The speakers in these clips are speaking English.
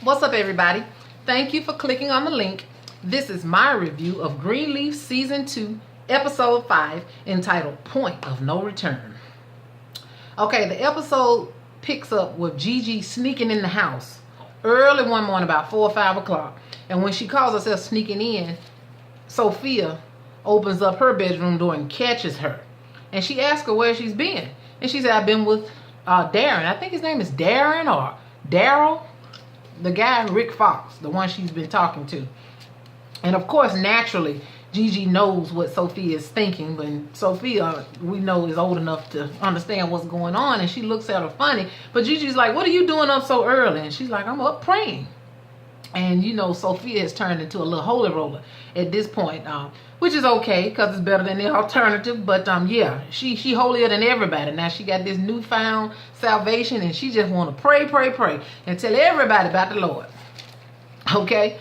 What's up, everybody? Thank you for clicking on the link. This is my review of Greenleaf Season 2, Episode 5, entitled Point of No Return. Okay, the episode picks up with GiGi sneaking in the house early one morning, about 4 or 5 o'clock. And when she calls herself sneaking in, Sophia opens up her bedroom door and catches her. And she asks her where she's been. And she said, I've been with Darren. I think his name is Darren or Daryl. The guy, Rick Fox, the one she's been talking to. And of course, naturally, GiGi knows what Sophia is thinking. But Sophia, we know, is old enough to understand what's going on. And she looks at her funny. But GiGi's like, what are you doing up so early? And she's like, I'm up praying. And, you know, Sophia has turned into a little holy roller at this point, which is okay because it's better than the alternative. But, yeah, she holier than everybody. Now she got this newfound salvation and she just want to pray, and tell everybody about the Lord. Okay?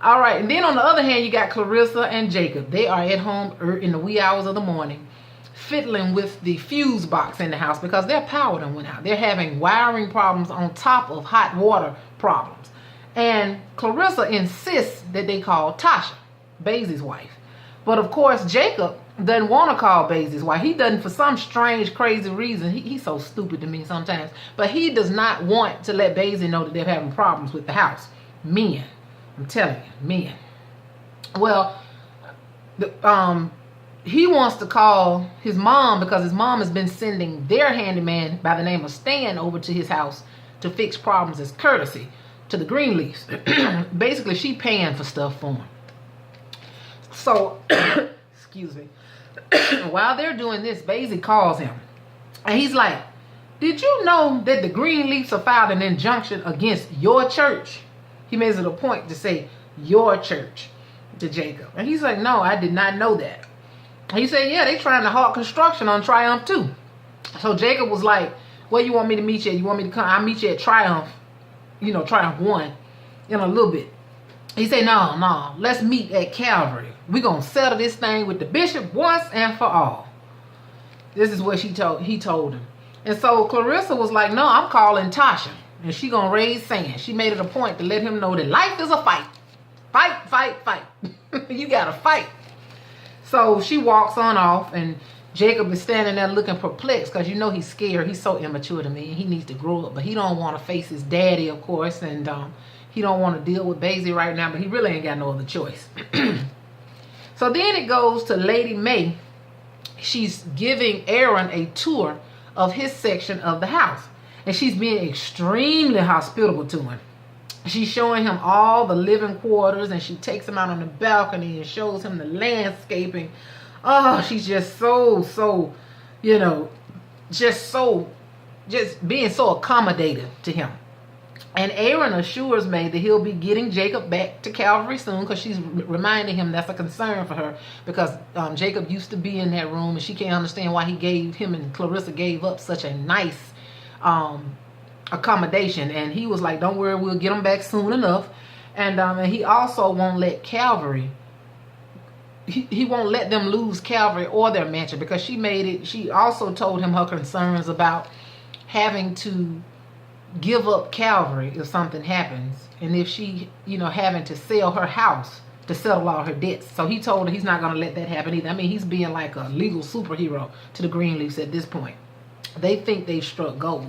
All right. And then on the other hand, you got Clarissa and Jacob. They are at home in the wee hours of the morning, fiddling with the fuse box in the house because their power done went out. They're having wiring problems on top of hot water problems. And Clarissa insists that they call Tasha, Basil's wife. But of course, Jacob doesn't want to call Basil's wife. He doesn't, for some strange, crazy reason. He's so stupid to me sometimes. But he does not want to let Basil know that they're having problems with the house. Men. I'm telling you, men. Well, he wants to call his mom because his mom has been sending their handyman by the name of Stan over to his house to fix problems as courtesy to the Greenleafs. Basically, she paying for stuff for him. So, excuse me. While they're doing this, Basil calls him. And he's like, did you know that the Greenleafs have filed an injunction against your church? He makes it a point to say, your church, to Jacob. And he's like, no, I did not know that. And he said, yeah, they trying to halt construction on Triumph too. So Jacob was like, where you want me to meet you at? You want me to come? I'll meet you at Triumph. You know, Triumph 1 in a little bit. He said, no, let's meet at Calvary. We're going to settle this thing with the bishop once and for all. This is what he told him. And so Clarissa was like, no, I'm calling Tasha. And she going to raise sand. She made it a point to let him know that life is a fight. Fight. You got to fight. So she walks on off, and Jacob is standing there looking perplexed because, you know, he's scared. He's so immature to me. He needs to grow up. But he don't want to face his daddy, of course. And he don't want to deal with Basil right now. But he really ain't got no other choice. So then it goes to Lady May. She's giving Aaron a tour of his section of the house. And she's being extremely hospitable to him. She's showing him all the living quarters. And she takes him out on the balcony and shows him the landscaping. Oh, she's just so, you know, just being so accommodative to him. And Aaron assures May that he'll be getting Jacob back to Calvary soon because she's reminding him that's a concern for her because Jacob used to be in that room and she can't understand why him and Clarissa gave up such a nice accommodation. And he was like, don't worry, we'll get him back soon enough. And he also won't let Calvary... He won't let them lose Calvary or their mansion because she also told him her concerns about having to give up Calvary if something happens. And if she, you know, having to sell her house to settle all her debts. So he told her he's not going to let that happen either. I mean, he's being like a legal superhero to the Greenleafs at this point. They think they've struck gold.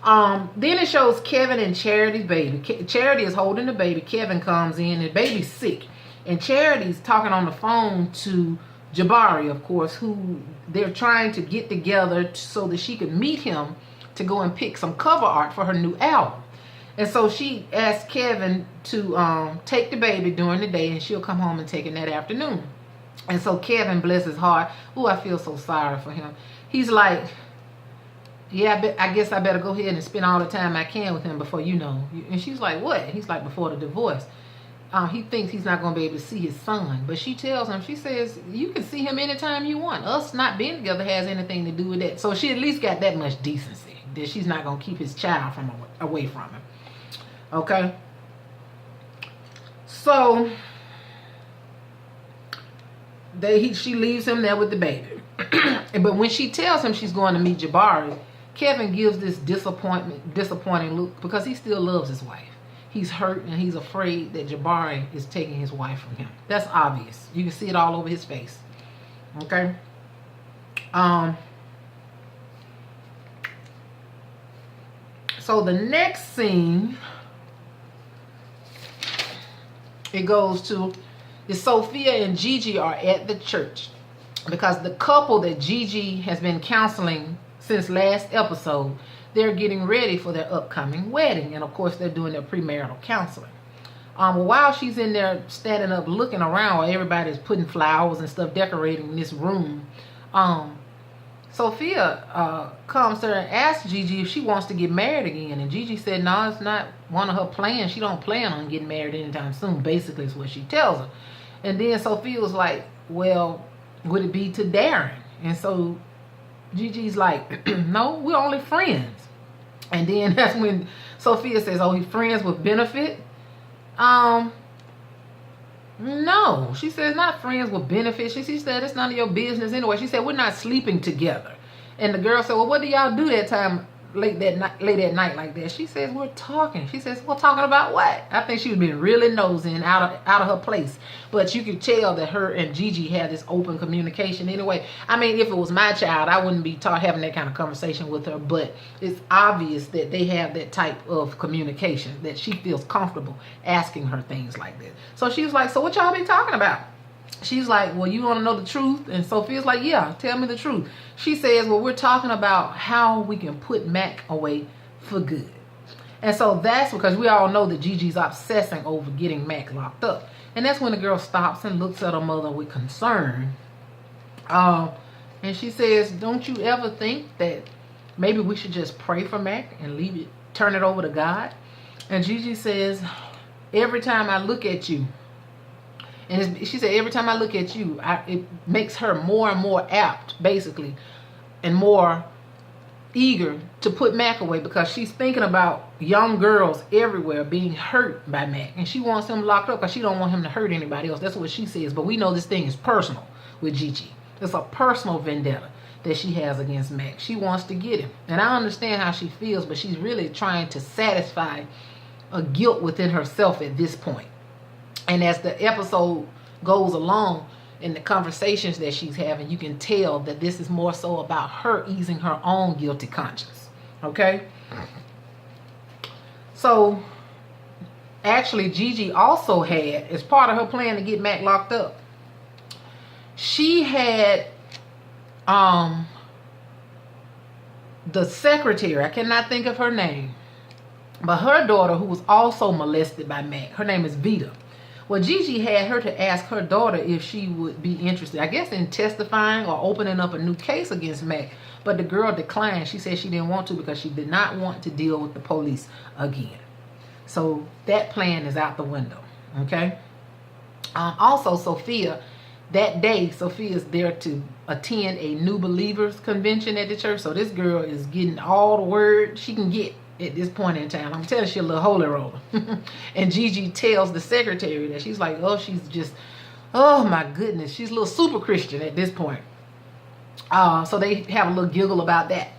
Then it shows Kevin and Charity's baby. Charity is holding the baby. Kevin comes in and the baby's sick. And Charity's talking on the phone to Jabari, of course, who they're trying to get together so that she could meet him to go and pick some cover art for her new album. And so she asked Kevin to take the baby during the day and she'll come home and take it that afternoon. And so Kevin, bless his heart, I feel so sorry for him. He's like, yeah, I guess I better go ahead and spend all the time I can with him before, you know. And she's like, what? He's like, before the divorce. He thinks he's not going to be able to see his son. But she tells him, she says, you can see him anytime you want. Us not being together has anything to do with that. So she at least got that much decency. That she's not going to keep his child away from him. Okay? So, she leaves him there with the baby. But when she tells him she's going to meet Jabari, Kevin gives this disappointing look because he still loves his wife. he's hurt and he's afraid that Jabari is taking his wife from him. That's obvious. You can see it all over his face. Okay. So the next scene, it goes to, is Sophia and GiGi are at the church because the couple that GiGi has been counseling since last episode, they're getting ready for their upcoming wedding. And of course, they're doing their premarital counseling. While she's in there standing up looking around while everybody's putting flowers and stuff, decorating this room, Sophia comes to her and asks GiGi if she wants to get married again. And GiGi said, no, it's not one of her plans. She don't plan on getting married anytime soon, basically is what she tells her. And then Sophia was like, well, would it be to Darren? And so GiGi's like, no, we're only friends. And then that's when Sophia says, oh, he's friends with benefit? No, she says not friends with benefits. She said it's none of your business anyway. She said we're not sleeping together. And the girl said, well, what do y'all do that time late at night like that? She says we're talking. She says, well, talking about what? I think she was being really nosy and out of her place. But you could tell that her and GiGi had this open communication anyway. I mean, if it was my child, I wouldn't be having that kind of conversation with her. But it's obvious that they have that type of communication, that she feels comfortable asking her things like that. So she was like, so what y'all be talking about? She's like, well, you want to know the truth? And Sophia's like, yeah, tell me the truth. She says, well, we're talking about how we can put Mac away for good. And so that's because we all know that GiGi's obsessing over getting Mac locked up. And that's when the girl stops and looks at her mother with concern. And she says, don't you ever think that maybe we should just pray for Mac and leave it, turn it over to God? And GiGi says, every time I look at you, and she said, every time I look at you, it makes her more and more apt, basically, and more eager to put Mac away because she's thinking about young girls everywhere being hurt by Mac. And she wants him locked up because she don't want him to hurt anybody else. That's what she says. But we know this thing is personal with GiGi. It's a personal vendetta that she has against Mac. She wants to get him. And I understand how she feels, but she's really trying to satisfy a guilt within herself at this point. And as the episode goes along in the conversations that she's having, you can tell that this is more so about her easing her own guilty conscience. Okay? So, actually, GiGi also had, as part of her plan to get Mac locked up, she had the secretary, I cannot think of her name, but her daughter, who was also molested by Mac, her name is Vita. Well, GiGi had her to ask her daughter if she would be interested, I guess, in testifying or opening up a new case against Mac. But the girl declined. She said she didn't want to because she did not want to deal with the police again. So that plan is out the window. Okay? Also, Sophia, that day, Sophia is there to attend a new believers convention at the church. So this girl is getting all the word she can get at this point in time. I'm telling you, she's a little holy roller. And GiGi tells the secretary that she's like, oh, she's just, oh my goodness, she's a little super Christian at this point. So they have a little giggle about that.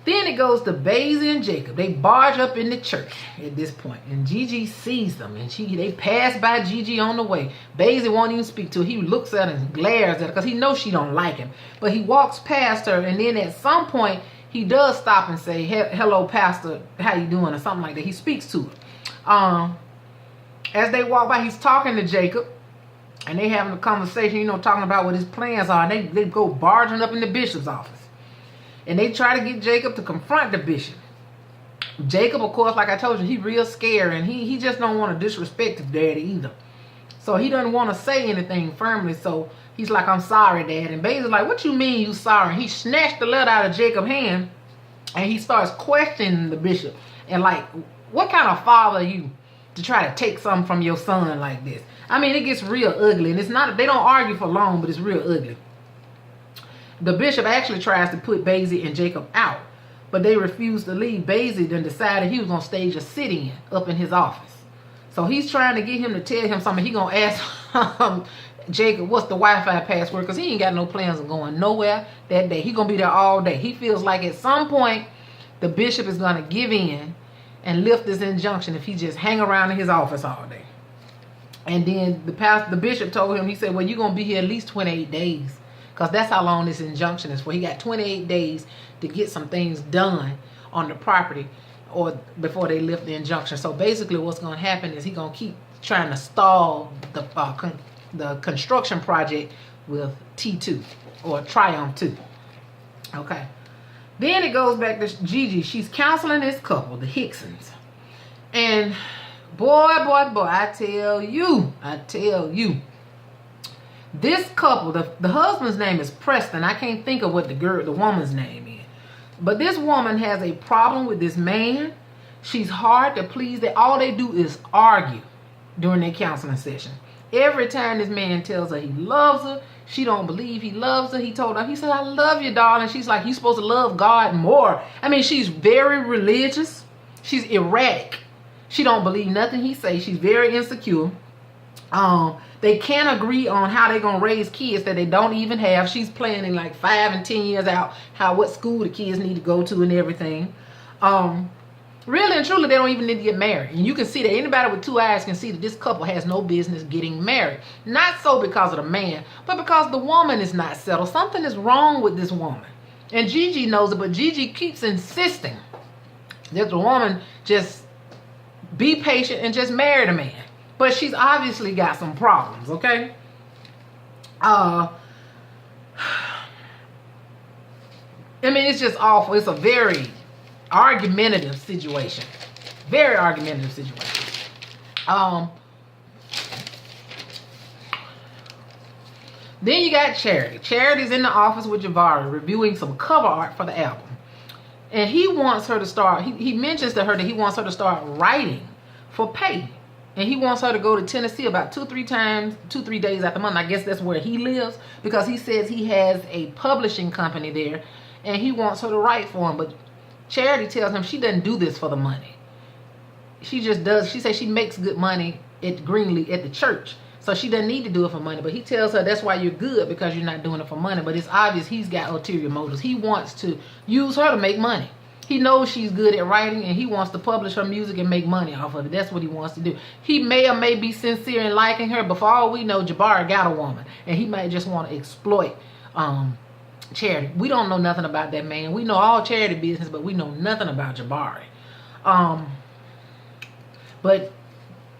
Then it goes to Basie and Jacob. They barge up in the church at this point, and GiGi sees them, and they pass by GiGi on the way. Basie won't even speak to her. He looks at her and glares at her because he knows she don't like him. But he walks past her, and then at some point, he does stop and say, hello, pastor, how you doing, or something like that. He speaks to her. As they walk by, he's talking to Jacob, and they having a conversation, talking about what his plans are. And they go barging up in the bishop's office. And they try to get Jacob to confront the bishop. Jacob, of course, like I told you, he real scared, and he just don't want to disrespect his daddy either. So he doesn't want to say anything firmly, so he's like, I'm sorry, Dad. And Basie's like, what you mean you sorry? And he snatched the letter out of Jacob's hand, and he starts questioning the bishop. And like, what kind of father are you to try to take something from your son like this? I mean, it gets real ugly. And it's not, they don't argue for long, but it's real ugly. The bishop actually tries to put Basie and Jacob out, but they refuse to leave. Basie then decided he was going to stage a sit-in up in his office. So he's trying to get him to tell him something. He's going to ask Jacob, what's the Wi-Fi password? Because he ain't got no plans of going nowhere that day. He's going to be there all day. He feels like at some point the bishop is going to give in and lift this injunction if he just hang around in his office all day. And then the bishop told him, he said, well, you're going to be here at least 28 days. Because that's how long this injunction is for. He got 28 days to get some things done on the property or before they lift the injunction. So basically what's going to happen is he's going to keep trying to stall the construction project with T2 or Triumph 2. Okay. Then it goes back to GiGi. She's counseling this couple, the Hicksons. And boy, I tell you. This couple, the husband's name is Preston. I can't think of what the woman's name is. But this woman has a problem with this man. She's hard to please. All they do is argue during their counseling session. Every time this man tells her he loves her, she don't believe he loves her. He told her, he said, I love you, darling. She's like, you're supposed to love God more. I mean, she's very religious. She's erratic. She don't believe nothing he says. She's very insecure. They can't agree on how they're going to raise kids that they don't even have. She's planning like 5 and 10 years out what school the kids need to go to and everything. Really and truly, they don't even need to get married. And you can see that anybody with 2 eyes can see that this couple has no business getting married. Not so because of the man, but because the woman is not settled. Something is wrong with this woman. And GiGi knows it, but GiGi keeps insisting that the woman just be patient and just marry the man. But she's obviously got some problems, okay? I mean, it's just awful. It's a very argumentative situation. Very argumentative situation. Then you got Charity. Charity's in the office with Javari reviewing some cover art for the album. And he wants her to start, he mentions to her that he wants her to start writing for pay. And he wants her to go to Tennessee about 2-3 days out the month. I guess that's where he lives, because he says he has a publishing company there and he wants her to write for him. But Charity tells him she doesn't do this for the money. She just does. She says she makes good money at Greenleaf, at the church. So she doesn't need to do it for money. But he tells her that's why you're good, because you're not doing it for money. But it's obvious he's got ulterior motives. He wants to use her to make money. He knows she's good at writing and he wants to publish her music and make money off of it. That's what he wants to do. He may or may be sincere in liking her, but for all we know, Jabari got a woman. And he might just want to exploit Charity. We don't know nothing about that man. We know all Charity business, but we know nothing about Jabari. But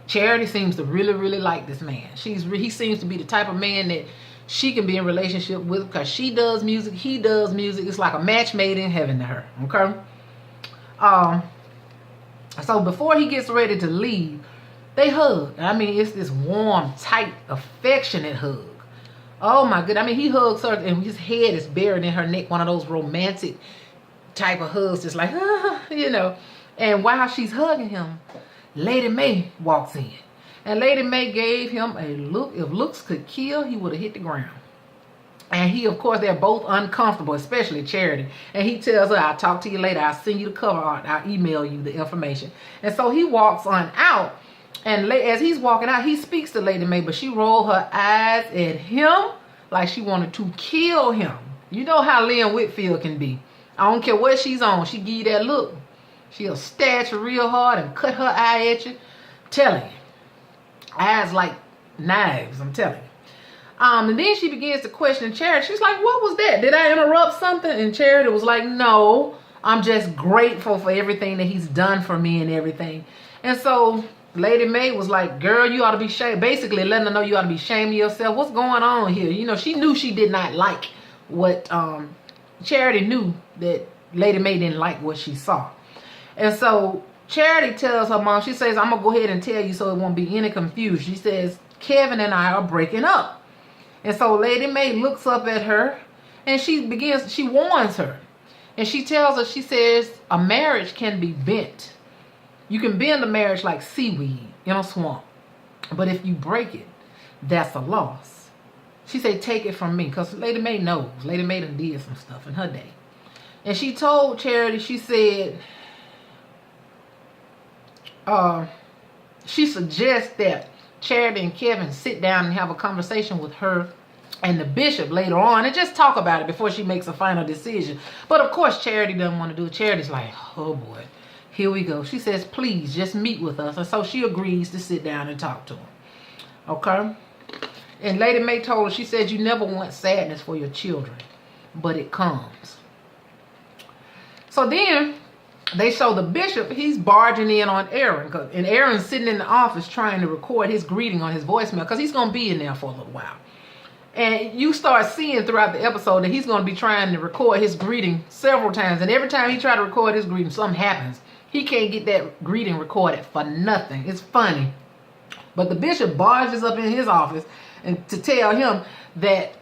Charity seems to really, really like this man. He seems to be the type of man that she can be in relationship with, because she does music, he does music. It's like a match made in heaven to her, okay? So before he gets ready to leave, they hug. I mean, it's this warm, tight, affectionate hug. Oh my goodness. I mean, he hugs her and his head is buried in her neck. One of those romantic type of hugs, just like, you know. And while she's hugging him, Lady May walks in. And Lady May gave him a look. If looks could kill, he would have hit the ground. And he, of course, they're both uncomfortable, especially Charity. And he tells her, I'll talk to you later. I'll send you the cover art. I'll email you the information. And so he walks on out. And as he's walking out, he speaks to Lady May, but she rolled her eyes at him like she wanted to kill him. You know how Lynn Whitfield can be. I don't care what she's on. She give you that look. She'll stab you real hard and cut her eye at you. I'm telling you. Eyes like knives, I'm telling you. And then she begins to question Charity. She's like, what was that? Did I interrupt something? And Charity was like, no, I'm just grateful for everything that he's done for me and everything. And so Lady May was like, girl, you ought to be ashamed. Basically letting her know you ought to be ashamed of yourself. What's going on here? You know, she knew she did not like what, Charity knew that Lady May didn't like what she saw. And so Charity tells her mom, she says, I'm going to go ahead and tell you so it won't be any confusion. She says, Kevin and I are breaking up. And so Lady May looks up at her and she warns her. And she tells her, she says, a marriage can be bent. You can bend a marriage like seaweed in a swamp. But if you break it, that's a loss. She said, take it from me. Because Lady May knows. Lady May done did some stuff in her day. And she told Charity, she said, she suggests that Charity and Kevin sit down and have a conversation with her and the bishop later on and just talk about it before she makes a final decision. But of course Charity doesn't want to do it. Charity's like, oh boy, Here we go. She says, please just meet with us. And so she agrees to sit down and talk to him. Okay? And Lady May told her, she said, you never want sadness for your children, but it comes. So then they show the bishop, he's barging in on Aaron. And Aaron's sitting in the office trying to record his greeting on his voicemail because he's going to be in there for a little while. And you start seeing throughout the episode that he's going to be trying to record his greeting several times. And every time he tries to record his greeting, something happens. He can't get that greeting recorded for nothing. It's funny. But the bishop barges up in his office and to tell him that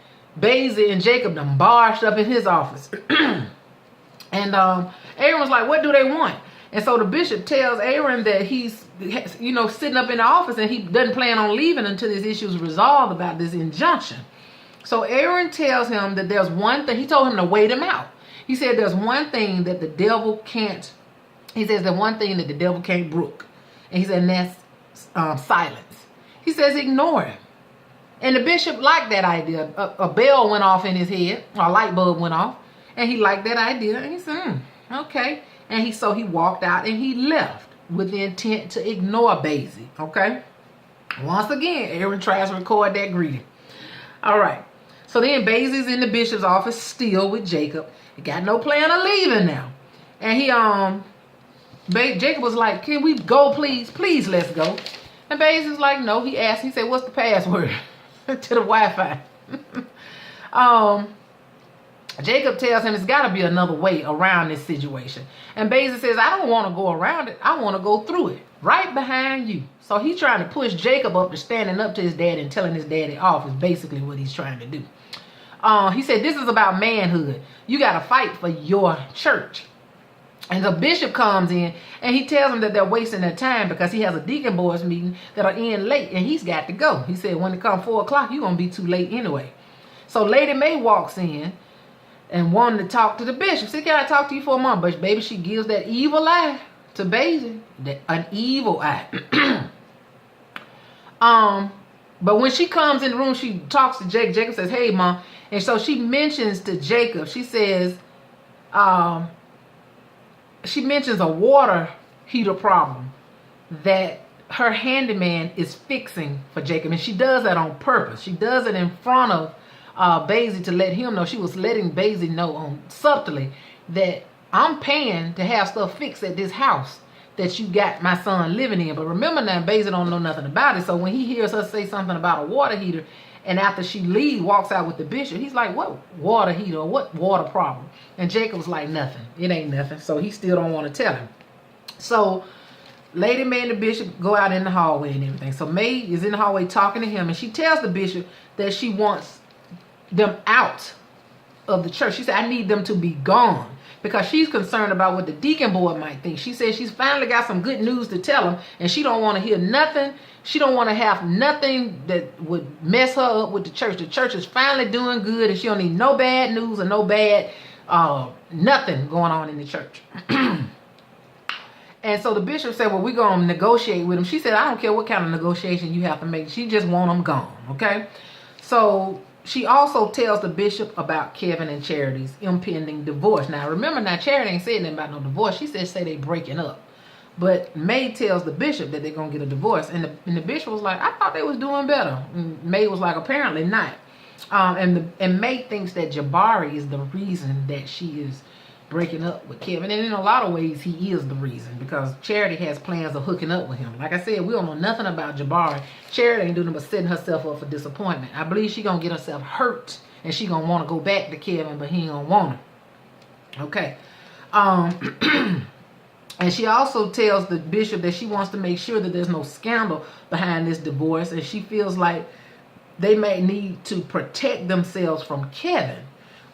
Basie and Jacob done barged up in his office. And Aaron was like, what do they want? And so the bishop tells Aaron that he's, you know, sitting up in the office and he doesn't plan on leaving until this issue is resolved about this injunction. So Aaron tells him that there's one thing. He told him to wait him out. He said there's one thing that the devil can't. He says there's one thing that the devil can't brook. And he said, and that's silence. He says ignore him. And the bishop liked that idea. A bell went off in his head. A light bulb went off. And he liked that idea. And he said, okay. And so he walked out and he left with the intent to ignore Basie. Okay. Once again, Aaron tries to record that greeting. All right. So then Basie's in the bishop's office still with Jacob. He got no plan of leaving now. And Jacob was like, can we go, please? Please, let's go. And Basie's like, no. He asked, he said, what's the password to the Wi-Fi? Jacob tells him it's got to be another way around this situation. And Basie says, I don't want to go around it. I want to go through it. Right behind you. So he's trying to push Jacob up to standing up to his daddy and telling his daddy off is basically what he's trying to do. He said, this is about manhood. You got to fight for your church. And the bishop comes in and he tells them that they're wasting their time because he has a deacon boys meeting that are in late and he's got to go. He said, when it comes 4 o'clock, you're going to be too late anyway. So Lady May walks in and wanted to talk to the bishop. She said, can I talk to you for a moment? But baby, she gives that evil eye to Basie. An evil eye. But when she comes in the room, she talks to Jacob. Jacob says, hey, Mom. And so she mentions to Jacob, she says, she mentions a water heater problem that her handyman is fixing for Jacob. And she does that on purpose. She does it in front of Basie to let him know. She was letting Basie know subtly that I'm paying to have stuff fixed at this house that you got my son living in. But remember now, Basie don't know nothing about it. So when he hears her say something about a water heater, and after she leaves, walks out with the bishop, he's like, what water heater or what water problem? And Jacob's like, nothing. It ain't nothing. So he still don't want to tell him. So Lady May and the bishop go out in the hallway and everything. So May is in the hallway talking to him, and she tells the bishop that she wants them out of the church. She said, I need them to be gone because she's concerned about what the deacon board might think. She said she's finally got some good news to tell him, and she don't want to hear nothing. She don't want to have nothing that would mess her up with the church. The church is finally doing good, and she don't need no bad news or no bad nothing going on in the church. And so the bishop said, well, we're going to negotiate with him. She said, I don't care what kind of negotiation you have to make. She just want them gone, okay? So she also tells the bishop about Kevin and Charity's impending divorce. Now, remember, now Charity ain't saying nothing about no divorce. She said, say they breaking up. But May tells the bishop that they're going to get a divorce. And the bishop was like, I thought they was doing better. And May was like, apparently not. And May thinks that Jabari is the reason that she is breaking up with Kevin. And in a lot of ways, he is the reason. Because Charity has plans of hooking up with him. Like I said, we don't know nothing about Jabari. Charity ain't doing nothing but setting herself up for disappointment. I believe she's going to get herself hurt. And she's going to want to go back to Kevin, but he ain't going to want her. Okay. And she also tells the bishop that she wants to make sure that there's no scandal behind this divorce. And she feels like they may need to protect themselves from Kevin,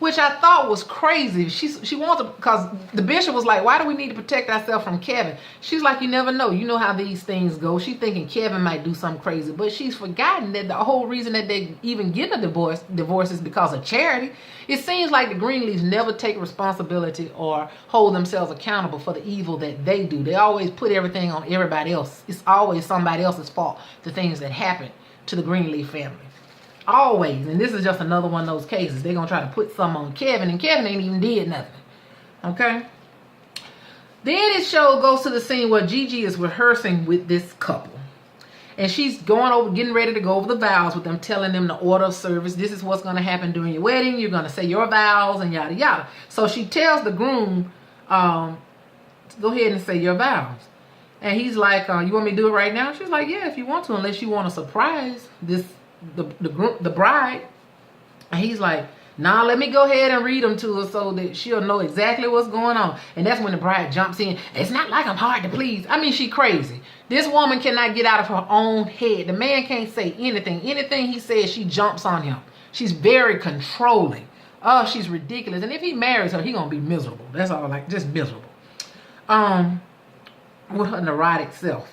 which I thought was crazy. She wants to, because the bishop was like, why do we need to protect ourselves from Kevin? She's like, you never know. You know how these things go. She's thinking Kevin might do something crazy, but she's forgotten that the whole reason that they even get a divorce is because of Charity. It seems like the Greenleafs never take responsibility or hold themselves accountable for the evil that they do. They always put everything on everybody else. It's always somebody else's fault, the things that happen to the Greenleaf family. Always. And this is just another one of those cases. They're going to try to put some on Kevin, and Kevin ain't even did nothing. Okay? Then it show goes to the scene where GiGi is rehearsing with this couple. And she's going over, getting ready to go over the vows with them, telling them the order of service. This is what's going to happen during your wedding. You're going to say your vows and yada, yada. So she tells the groom, go ahead and say your vows. And he's like, you want me to do it right now? She's like, yeah, if you want to, unless you want to surprise the bride. And he's like, nah, let me go ahead and read them to her so that she'll know exactly what's going on. And that's when the bride jumps in. It's not like I'm hard to please. I mean, she crazy. This woman cannot get out of her own head. The man can't say anything. Anything he says, she jumps on him. She's very controlling. Oh, she's ridiculous. And if he marries her, he gonna be miserable. That's all, like, just miserable. With her neurotic self.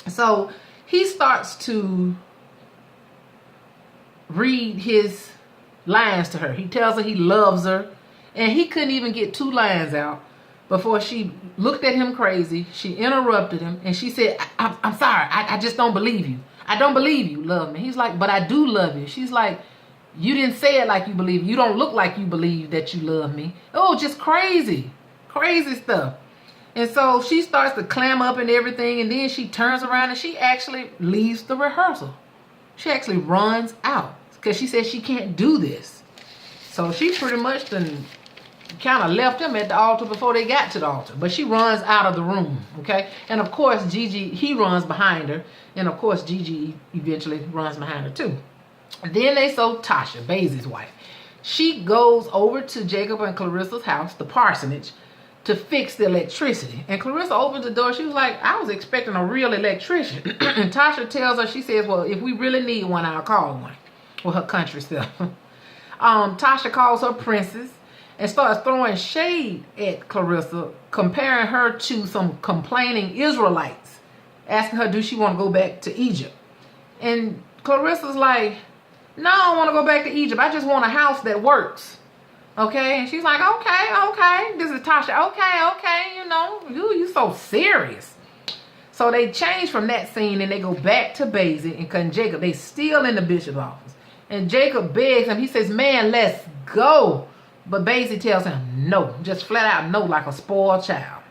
So he starts to read his lines to her. He tells her he loves her, and he couldn't even get 2 lines out before she looked at him crazy. She interrupted him, and she said, I'm sorry, I just don't believe you. I don't believe you love me. He's like, but I do love you. She's like, you didn't say it like you believe. You don't look like you believe that you love me. Oh, just crazy stuff. And so she starts to clam up and everything, and then she turns around and she actually leaves the rehearsal. She actually runs out because she says she can't do this. So she pretty much then kind of left him at the altar before they got to the altar. But she runs out of the room, okay? And of course, GiGi, he runs behind her. And of course, GiGi eventually runs behind her too. And then they saw Tasha, Basil's wife. She goes over to Jacob and Clarissa's house, the parsonage, to fix the electricity. And Clarissa opens the door. She was like, I was expecting a real electrician. And Tasha tells her, she says, well, if we really need one, I'll call one. With her country stuff. Tasha calls her princess and starts throwing shade at Clarissa, comparing her to some complaining Israelites, asking her, does she want to go back to Egypt? And Clarissa's like, no, I don't want to go back to Egypt. I just want a house that works. Okay, and she's like, okay. This is Tasha. Okay, you know, you so serious. So they change from that scene and they go back to Basil and Jacob. They still in the bishop's office. And Jacob begs him. He says, man, let's go. But Basil tells him no, just flat out no, like a spoiled child.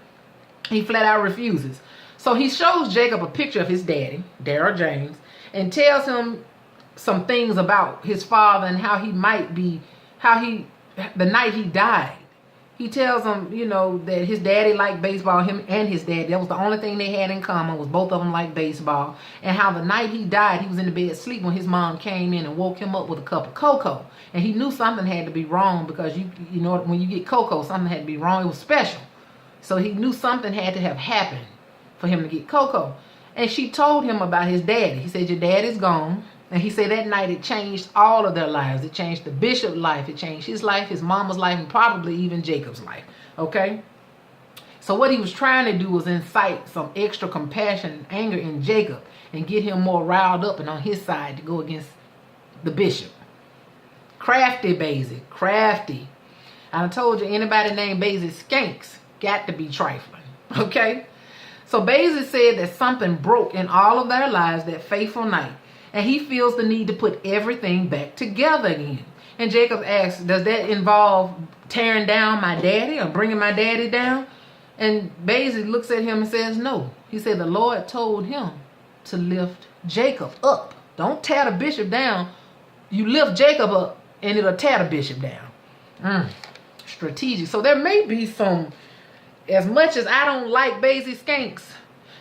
He flat out refuses. So he shows Jacob a picture of his daddy, Darrell James, and tells him some things about his father and how he might be, the night he died, he tells him, you know, that his daddy liked baseball, him and his dad. That was the only thing they had in common, was both of them liked baseball. And how the night he died, he was in the bed asleep when his mom came in and woke him up with a cup of cocoa. And he knew something had to be wrong because, you know, when you get cocoa, something had to be wrong. It was special. So he knew something had to have happened for him to get cocoa. And she told him about his daddy. He said, your dad is gone. And he said that night it changed all of their lives. It changed the bishop's life. It changed his life, his mama's life, and probably even Jacob's life. Okay? So what he was trying to do was incite some extra compassion and anger in Jacob and get him more riled up and on his side to go against the bishop. Crafty Basil. Crafty. I told you, anybody named Basil Skanks got to be trifling. Okay? So Basil said that something broke in all of their lives that fateful night. And he feels the need to put everything back together again. And Jacob asks, does that involve tearing down my daddy or bringing my daddy down? And Basil looks at him and says, no. He said the Lord told him to lift Jacob up. Don't tear the bishop down. You lift Jacob up and it'll tear the bishop down. Strategic. So there may be some, as much as I don't like Basil Skanks,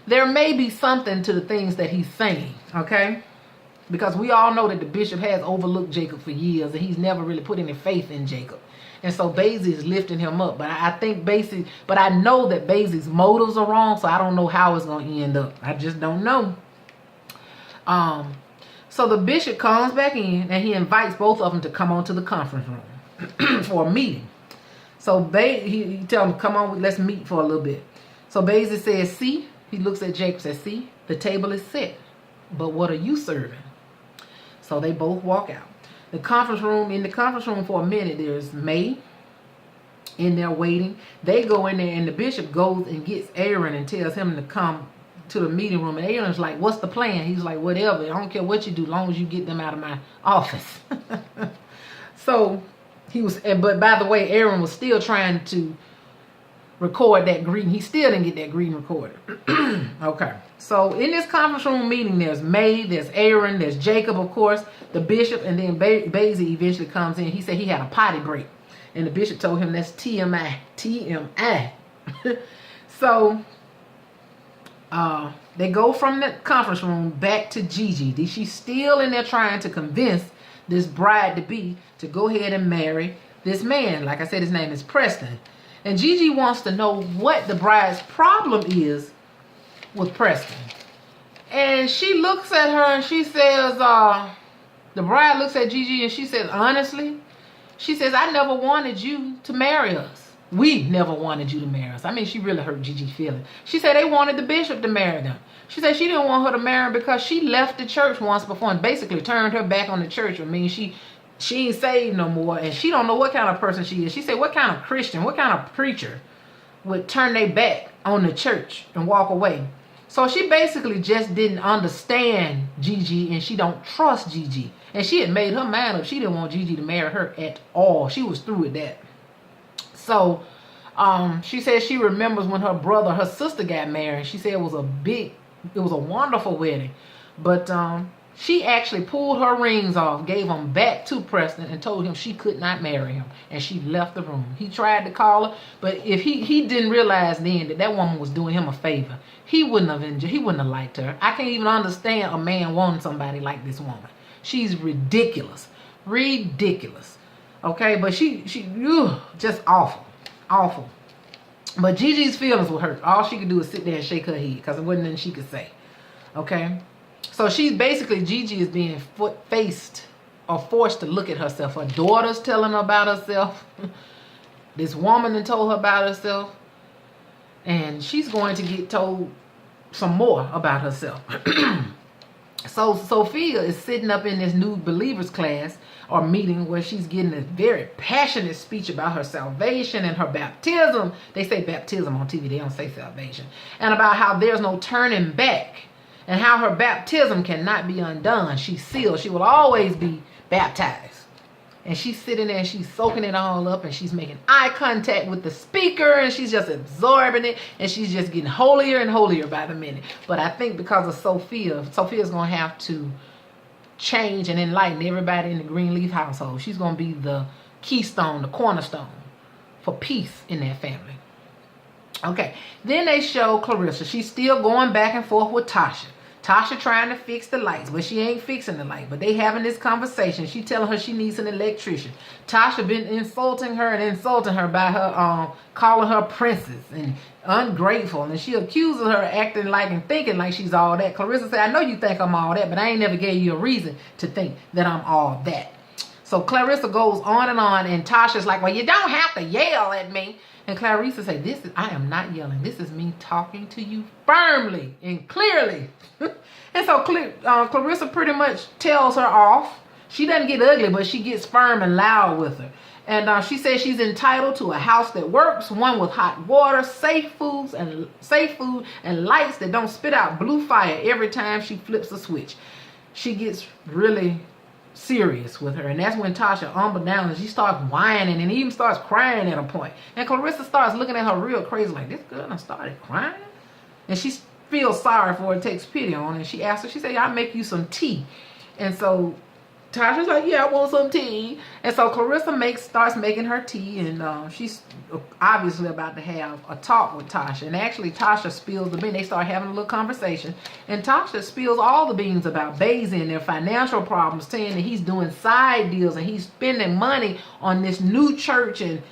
there may be something to the things that he's saying. Okay? Because we all know that the bishop has overlooked Jacob for years and he's never really put any faith in Jacob. And so Basil is lifting him up. But I think but I know that Basil's motives are wrong, so I don't know how it's going to end up. I just don't know. So the bishop comes back in and he invites both of them to come on to the conference room for a meeting. So he tells them, come on, let's meet for a little bit. So Basil says, see, he looks at Jacob and says, see, the table is set. But what are you serving? So they both walk out. In the conference room for a minute, there's May in there waiting. They go in there and the bishop goes and gets Aaron and tells him to come to the meeting room. And Aaron's like, what's the plan? He's like, whatever. I don't care what you do, as long as you get them out of my office. So but by the way, Aaron was still trying to record that greeting. He still didn't get that greeting recorded. Okay. So in this conference room meeting, there's May, there's Aaron, there's Jacob, of course, the bishop, and then Basie eventually comes in. He said he had a potty break. And the bishop told him that's TMI. TMI. So they go from the conference room back to GiGi. She's still in there trying to convince this bride-to-be to go ahead and marry this man. Like I said, his name is Preston. And GiGi wants to know what the bride's problem is with Preston. And she looks at her and she says, the bride looks at GiGi and she says, honestly, she says, I never wanted you to marry us. We never wanted you to marry us. I mean, she really hurt GiGi's feelings. She said they wanted the bishop to marry them. She said she didn't want her to marry him because she left the church once before and basically turned her back on the church. I mean, she ain't saved no more, and she don't know what kind of person she is. She said, what kind of Christian, what kind of preacher would turn their back on the church and walk away? So she basically just didn't understand GiGi, and she don't trust GiGi. And she had made her mind up. She didn't want GiGi to marry her at all. She was through with that. So she said she remembers when her sister got married. She said it was a wonderful wedding. But she actually pulled her rings off, gave them back to Preston, and told him she could not marry him. And she left the room. He tried to call her, but if he didn't realize then that woman was doing him a favor, he wouldn't have liked her. I can't even understand a man wanting somebody like this woman. She's ridiculous. Ridiculous. Okay, but she just awful. Awful. But GiGi's feelings were hurt. All she could do is sit there and shake her head because there wasn't nothing she could say. Okay? So she's basically, GiGi is being forced to look at herself. Her daughter's telling her about herself. This woman then told her about herself. And she's going to get told some more about herself. So Sophia is sitting up in this new believers class or meeting where she's getting a very passionate speech about her salvation and her baptism. They say baptism on TV. They don't say salvation. And about how there's no turning back. And how her baptism cannot be undone. She's sealed. She will always be baptized. And she's sitting there and she's soaking it all up. And she's making eye contact with the speaker. And she's just absorbing it. And she's just getting holier and holier by the minute. But I think because of Sophia's going to have to change and enlighten everybody in the Greenleaf household. She's going to be the keystone, the cornerstone for peace in that family. Okay, then they show Clarissa. She's still going back and forth with Tasha. Tasha trying to fix the lights, but she ain't fixing the light. But they having this conversation. She telling her she needs an electrician. Tasha been insulting her by her calling her princess and ungrateful. And she accuses her of acting like and thinking like she's all that. Clarissa said, I know you think I'm all that, but I ain't never gave you a reason to think that I'm all that. So Clarissa goes on, and Tasha's like, well, you don't have to yell at me. And Clarissa said, I am not yelling. This is me talking to you firmly and clearly. And so Clarissa pretty much tells her off. She doesn't get ugly, but she gets firm and loud with her. And she says she's entitled to a house that works, one with hot water, safe food, and lights that don't spit out blue fire every time she flips a switch. She gets really serious with her, and that's when Tasha humbled down and she starts whining and even starts crying at a point. And Clarissa starts looking at her real crazy, like, this girl done started crying? And she feels sorry for her, takes pity on her, and she asks her, she said, I'll make you some tea. And so Tasha's like, yeah, I want some tea. And so Clarissa starts making her tea, and she's obviously about to have a talk with Tasha. And actually, Tasha spills the beans. They start having a little conversation. And Tasha spills all the beans about Basie and their financial problems, saying that he's doing side deals and he's spending money on this new church, and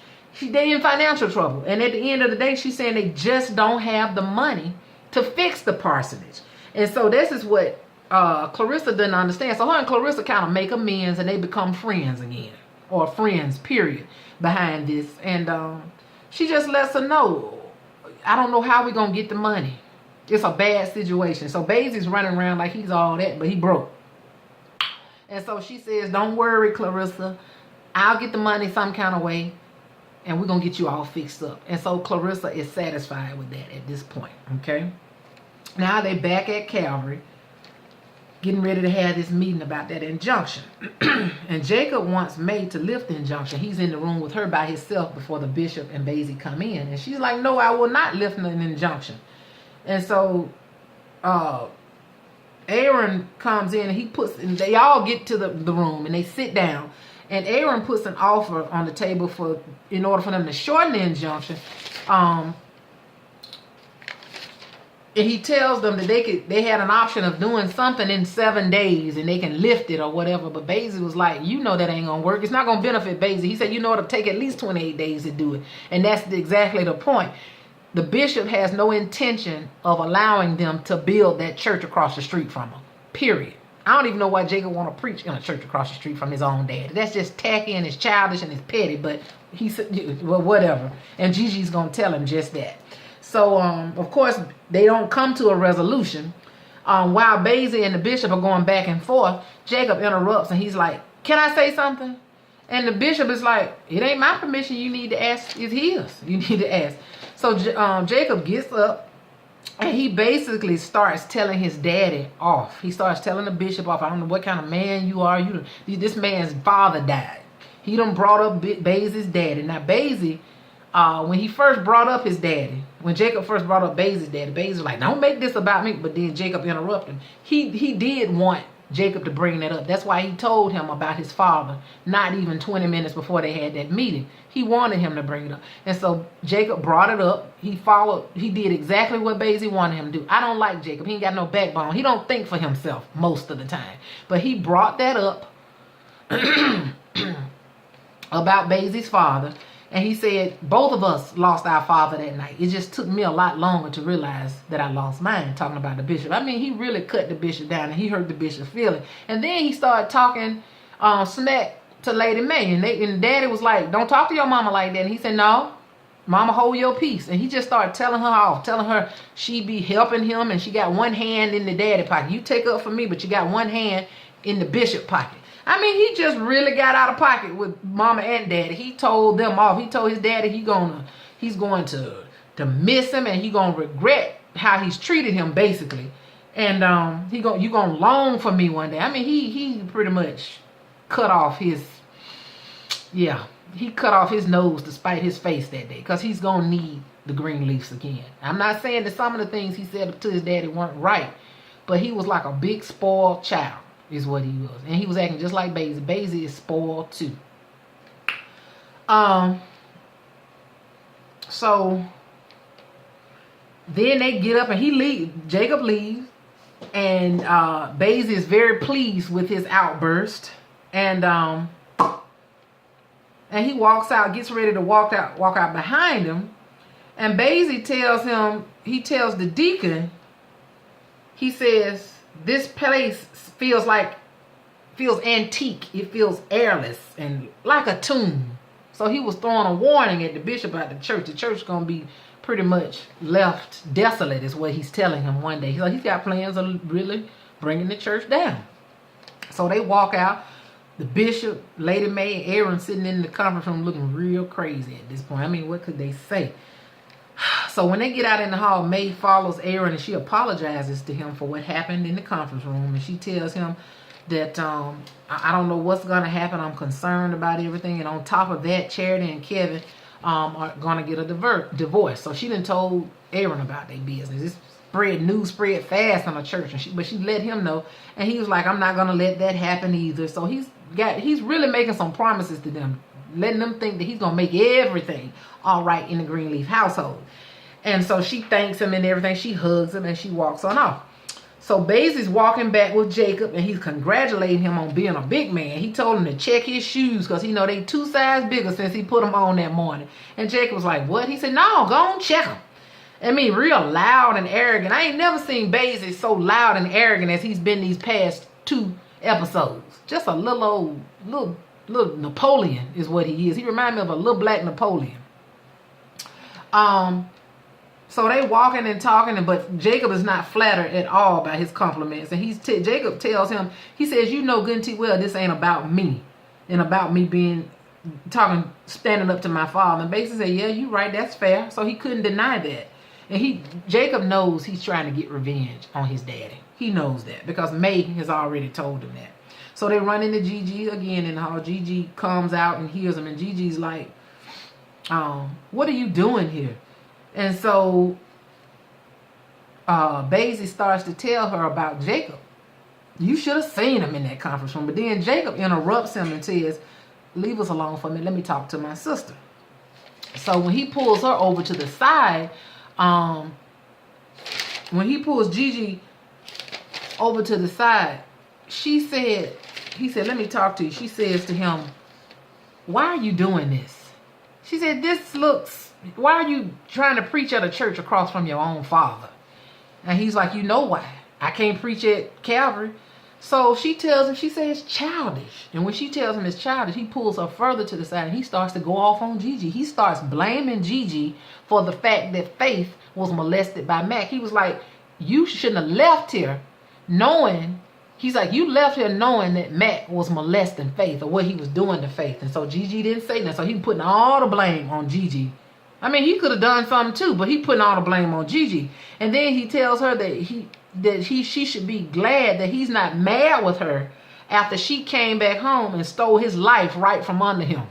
they in financial trouble. And at the end of the day, she's saying they just don't have the money to fix the parsonage. And so this is what Clarissa didn't understand. So her and Clarissa kind of make amends, and they become friends again, or friends period, behind this. And she just lets her know, I don't know how we're gonna get the money. It's a bad situation. So Basie's running around like he's all that, but he broke. And so she says, don't worry, Clarissa, I'll get the money some kind of way, and we're gonna get you all fixed up. And so Clarissa is satisfied with that at this point. Okay, now they back at Calvary. getting ready to have this meeting about that injunction. And Jacob wants May to lift the injunction. He's in the room with her by himself before the bishop and Basie come in. And she's like, no, I will not lift an injunction. And so Aaron comes in and they all get to the room and they sit down. And Aaron puts an offer on the table in order for them to shorten the injunction. And he tells them that they had an option of doing something in 7 days and they can lift it or whatever. But Basie was like, you know that ain't going to work. It's not going to benefit Basie. He said, you know, it'll take at least 28 days to do it. And that's exactly the point. The bishop has no intention of allowing them to build that church across the street from him. Period. I don't even know why Jacob want to preach in a church across the street from his own dad. That's just tacky and it's childish and it's petty. But he said, well, whatever. And Gigi's going to tell him just that. So, of course, they don't come to a resolution. While Basie and the bishop are going back and forth, Jacob interrupts and he's like, can I say something? And the bishop is like, it ain't my permission. You need to ask. It's his. You need to ask. So Jacob gets up and he basically starts telling his daddy off. He starts telling the bishop off. I don't know what kind of man you are. This man's father died. He done brought up Basie's daddy. Now, Basie, when he first brought up his daddy, when Jacob first brought up Basie's daddy, Basie was like, don't make this about me. But then Jacob interrupted him. He did want Jacob to bring that up. That's why he told him about his father not even 20 minutes before they had that meeting. He wanted him to bring it up. And so Jacob brought it up. He did exactly what Basie wanted him to do. I don't like Jacob. He ain't got no backbone. He don't think for himself most of the time. But he brought that up about Basie's father. And he said, both of us lost our father that night. It just took me a lot longer to realize that I lost mine, talking about the bishop. I mean, he really cut the bishop down and he hurt the bishop's feeling. And then he started talking smack to Lady May. And Daddy was like, don't talk to your mama like that. And he said, no, mama, hold your peace. And he just started telling her off, telling her she be helping him and she got one hand in the daddy pocket. You take up for me, but you got one hand in the bishop pocket. I mean, he just really got out of pocket with mama and daddy. He told them off. He told his daddy he's going to miss him and he gonna regret how he's treated him basically. And you gonna long for me one day. I mean, he pretty much cut off his nose to spite his face that day because he's gonna need the Greenleafs again. I'm not saying that some of the things he said to his daddy weren't right, but he was like a big spoiled child. Is what he was. And he was acting just like Basie. Basie is spoiled too. So then they get up and he leaves. Jacob leaves. And Basie is very pleased with his outburst. And he walks out, gets ready to walk out behind him. And Basie tells the deacon, he says, this place feels antique. It feels airless and like a tomb. So he was throwing a warning at the bishop about the church. The church is going to be pretty much left desolate is what he's telling him one day. So he's got plans of really bringing the church down. So they walk out. The bishop, Lady May, and Aaron sitting in the conference room looking real crazy at this point. I mean, what could they say? So when they get out in the hall, May follows Aaron and she apologizes to him for what happened in the conference room. And she tells him that I don't know what's going to happen. I'm concerned about everything. And on top of that, Charity and Kevin are going to get a divorce. So she done told Aaron about their business. News spread fast on the church. But she let him know. And he was like, I'm not going to let that happen either. So he's really making some promises to them, letting them think that he's going to make everything all right in the Greenleaf household. And so she thanks him and everything. She hugs him and she walks on off. So Basie's walking back with Jacob and he's congratulating him on being a big man. He told him to check his shoes because he know they 2 sizes bigger since he put them on that morning. And Jacob was like, what? He said, no, go on, check them. I mean, real loud and arrogant. I ain't never seen Basie so loud and arrogant as he's been these past 2 episodes. Just a little Napoleon is what he is. He reminds me of a little black Napoleon. So they walking and talking, but Jacob is not flattered at all by his compliments. And Jacob tells him, he says, you know good and well this ain't about me and about me standing up to my father. And basically said, yeah, you right, that's fair. So he couldn't deny that. And Jacob knows he's trying to get revenge on his daddy. He knows that because May has already told him that. So they run into GiGi again in the hall. GiGi comes out and hears him, and GiGi's like, what are you doing here? And so Basie starts to tell her about Jacob. You should have seen him in that conference room. But then Jacob interrupts him and says, leave us alone for a minute. Let me talk to my sister. So when he pulls her over to the side, when he pulls GiGi over to the side, he said, let me talk to you. She says to him, why are you doing this? She said, why are you trying to preach at a church across from your own father? And he's like, you know why? I can't preach at Calvary. So she tells him, she says, childish. And when she tells him it's childish, he pulls her further to the side and he starts to go off on GiGi. He starts blaming GiGi for the fact that Faith was molested by Mac. He was like, you shouldn't have left here knowing, he's like, you left here knowing that Mac was molesting Faith or what he was doing to Faith. And so GiGi didn't say that. So he putting all the blame on GiGi. I mean, he could have done something too, but he putting all the blame on GiGi. And then he tells her that she should be glad that he's not mad with her after she came back home and stole his life right from under him.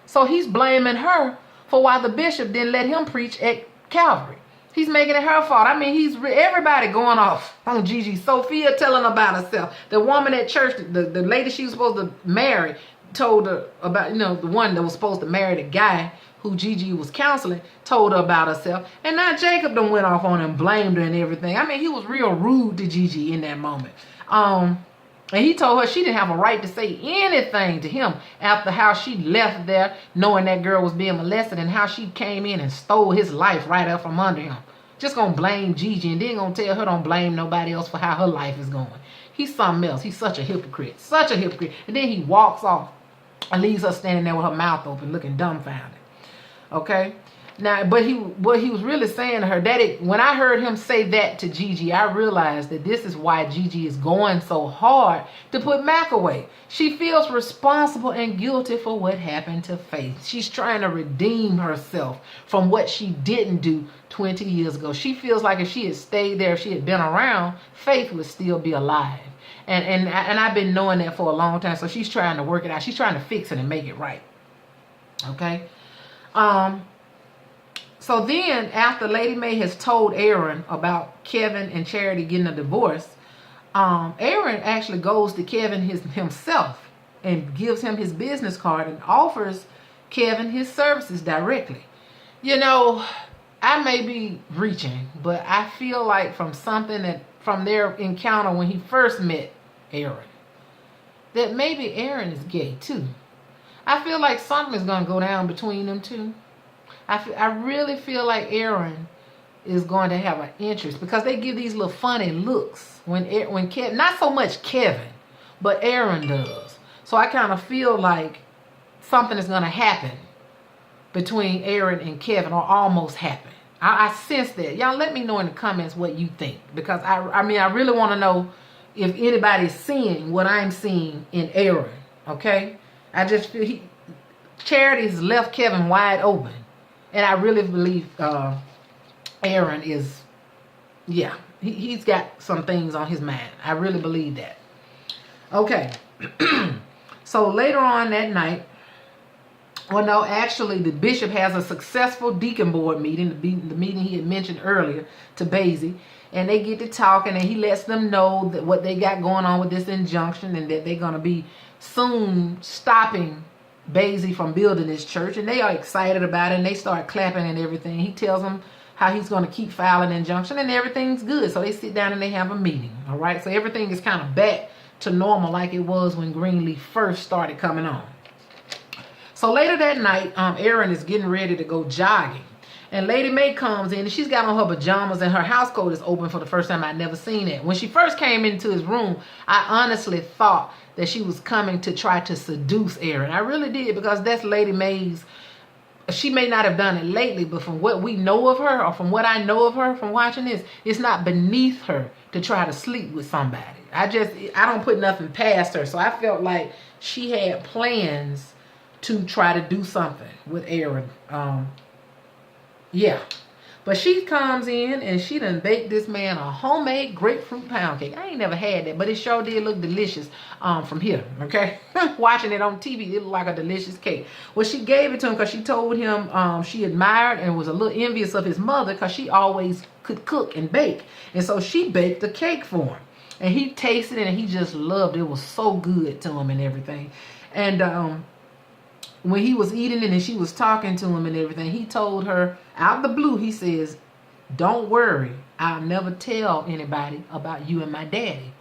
So he's blaming her for why the bishop didn't let him preach at Calvary. He's making it her fault. I mean, everybody going off on GiGi. Sophia telling about herself. The woman at church, the lady she was supposed to marry, told her about, the one that was supposed to marry the guy who GiGi was counseling, told her about herself. And now Jacob done went off on her and blamed her and everything. I mean, he was real rude to GiGi in that moment. And he told her she didn't have a right to say anything to him after how she left there knowing that girl was being molested and how she came in and stole his life right up from under him. Just gonna blame GiGi and then gonna tell her don't blame nobody else for how her life is going. He's something else. He's such a hypocrite. Such a hypocrite. And then he walks off and leaves her standing there with her mouth open looking dumbfounded. Okay? Now, but what he was really saying to her, when I heard him say that to GiGi, I realized that this is why GiGi is going so hard to put Mac away. She feels responsible and guilty for what happened to Faith. She's trying to redeem herself from what she didn't do 20 years ago. She feels like if she had stayed there, if she had been around, Faith would still be alive. And I've been knowing that for a long time, so she's trying to work it out. She's trying to fix it and make it right. Okay? So then, after Lady Mae has told Aaron about Kevin and Charity getting a divorce, Aaron actually goes to Kevin himself and gives him his business card and offers Kevin his services directly. I may be reaching, but I feel like from their encounter when he first met Aaron, that maybe Aaron is gay too. I feel like something is going to go down between them two. I really feel like Aaron is going to have an interest because they give these little funny looks when Kevin, not so much Kevin, but Aaron does. So I kind of feel like something is going to happen between Aaron and Kevin, or almost happen. I sense that. Y'all let me know in the comments what you think, because I really want to know if anybody's seeing what I'm seeing in Aaron. Okay, I just feel Charity's left Kevin wide open. And I really believe Aaron is, he's got some things on his mind. I really believe that. Okay. So later on that night, well, no, actually the bishop has a successful deacon board meeting, the meeting he had mentioned earlier to Basie. And they get to talking and he lets them know that what they got going on with this injunction and that they're going to be soon stopping Basie from building this church, and they are excited about it and they start clapping and everything. He tells them how he's going to keep filing injunction and everything's good. So they sit down and they have a meeting. All right, so everything is kind of back to normal like it was when Greenleaf first started coming on. So later that night, Aaron is getting ready to go jogging, and Lady Mae comes in and she's got on her pajamas and her house coat is open for the first time. I'd never seen it. When she first came into his room, I honestly thought that she was coming to try to seduce Aaron. I really did, because that's Lady Mae's. She may not have done it lately, but from what we know of her, or from what I know of her from watching this, it's not beneath her to try to sleep with somebody. I don't put nothing past her. So I felt like she had plans to try to do something with Aaron. But she comes in and she done baked this man a homemade grapefruit pound cake. I ain't never had that, but it sure did look delicious from here, okay? Watching it on TV, it looked like a delicious cake. Well, she gave it to him because she told him she admired and was a little envious of his mother because she always could cook and bake. And so she baked the cake for him. And he tasted it and he just loved it. It was so good to him and everything. And when he was eating it and she was talking to him and everything, he told her, out of the blue, he says, "Don't worry, I'll never tell anybody about you and my daddy."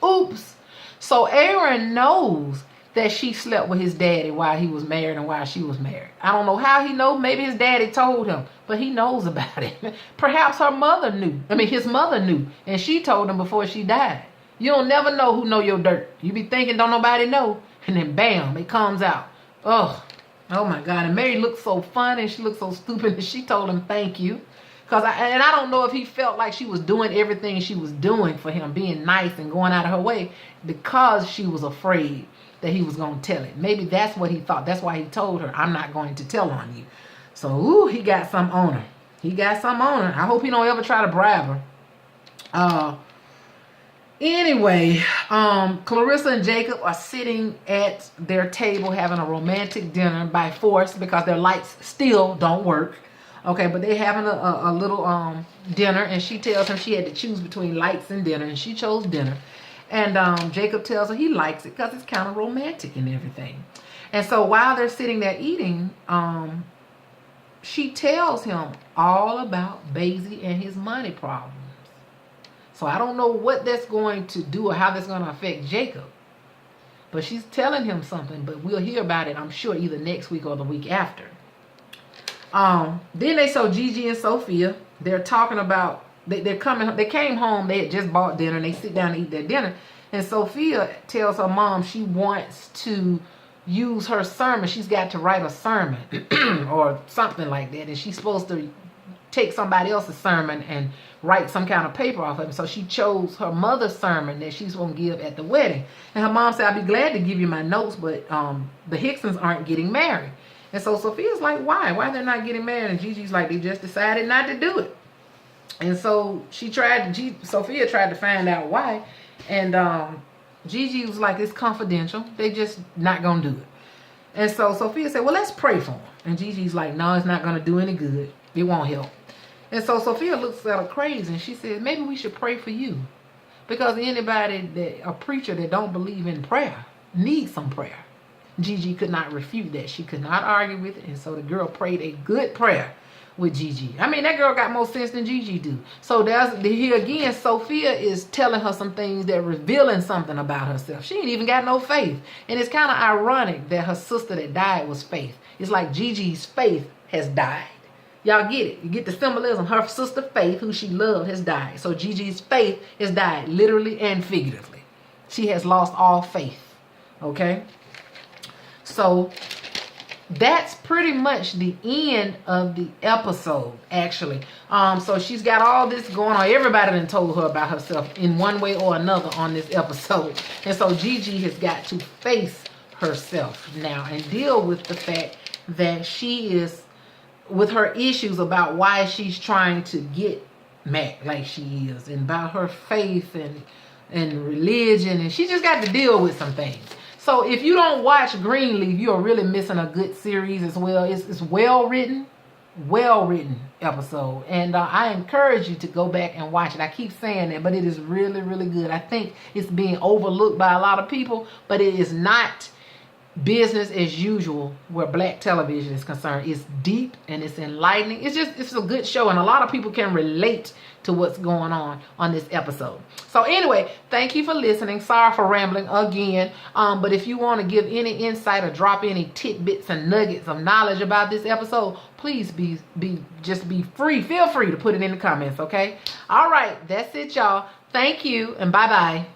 Oops. So Aaron knows that she slept with his daddy while he was married and while she was married. I don't know how he knows. Maybe his daddy told him, but he knows about it. Perhaps her mother knew. His mother knew, and she told him before she died. You don't never know who know your dirt. You be thinking don't nobody know, and then bam, it comes out. Oh my God. And Mary looked so funny and she looked so stupid and she told him thank you. I don't know if he felt like she was doing everything she was doing for him, being nice and going out of her way because she was afraid that he was going to tell it. Maybe that's what he thought. That's why he told her, "I'm not going to tell on you." So, he got some on her. He got some on her. I hope he don't ever try to bribe her. Anyway, Clarissa and Jacob are sitting at their table having a romantic dinner by force because their lights still don't work. Okay, but they're having a little dinner, and she tells him she had to choose between lights and dinner, and she chose dinner. And Jacob tells her he likes it because it's kind of romantic and everything. And so while they're sitting there eating, she tells him all about Basie and his money problems. So I don't know what that's going to do or how that's going to affect Jacob. But she's telling him something, but we'll hear about it, I'm sure, either next week or the week after. Then they saw GiGi and Sophia. They're talking about, they came home, they had just bought dinner, and they sit down and eat their dinner. And Sophia tells her mom she wants to use her sermon. She's got to write a sermon or something like that. And she's supposed to take somebody else's sermon and write some kind of paper off of it. So she chose her mother's sermon that she's going to give at the wedding. And her mom said, "I'll be glad to give you my notes, but the Hicksons aren't getting married." And so Sophia's like, "Why? Why they're not getting married?" And Gigi's like, "They just decided not to do it." And so Sophia tried to find out why. And GiGi was like, "It's confidential. They just not going to do it." And so Sophia said, "Well, let's pray for them." And Gigi's like, "No, it's not going to do any good. It won't help." And so Sophia looks at her crazy and she said, "Maybe we should pray for you. Because a preacher that don't believe in prayer needs some prayer." GiGi could not refute that. She could not argue with it. And so the girl prayed a good prayer with GiGi. That girl got more sense than GiGi do. So here again, Sophia is telling her some things that revealing something about herself. She ain't even got no faith. And it's kind of ironic that her sister that died was Faith. It's like GiGi's faith has died. Y'all get it? You get the symbolism. Her sister Faith, who she loved, has died. So GiGi's faith has died, literally and figuratively. She has lost all faith. Okay? So that's pretty much the end of the episode, actually. So she's got all this going on. Everybody done told her about herself in one way or another on this episode. And so GiGi has got to face herself now and deal with the fact that she is, with her issues about why she's trying to get Mac like she is, and about her faith and religion, and she just got to deal with some things. So if you don't watch Greenleaf, you are really missing a good series as well. It's well written episode, and I encourage you to go back and watch it. I keep saying that, but it is really, really good. I think it's being overlooked by a lot of people, but it is not business as usual where black television is concerned. It's deep and it's enlightening. It's a good show, and a lot of people can relate to what's going on this episode. So anyway, thank you for listening. Sorry for rambling again, but if you want to give any insight or drop any tidbits and nuggets of knowledge about this episode, please be free. Feel free to put it in the comments. Okay. All right, that's it, y'all. Thank you, and bye bye.